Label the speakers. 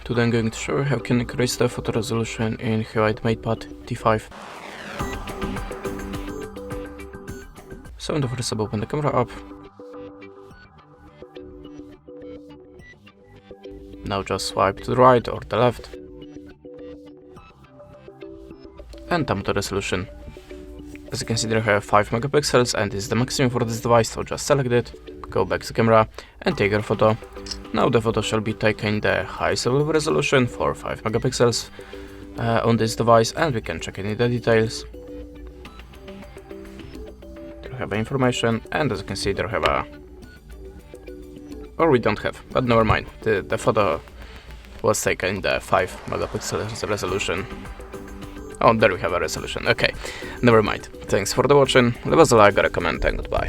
Speaker 1: Today I'm going to show you how you can increase the photo resolution in HUAWEI MatePad T5. So in the first step, open the camera app. Now just swipe to the right or the left and tap the resolution. As you can see, there I have 5 megapixels and this is the maximum for this device, so just select it, go back to the camera and take your photo. Now the photo shall be taken in the highest level of resolution for 5 megapixels on this device, and we can check any the details. There we have information, and as you can see there we have or we don't have, but never mind, the photo was taken in the 5 megapixels resolution. Oh, there we have a resolution. Okay, never mind. Thanks for the watching, leave us a like or a comment and goodbye.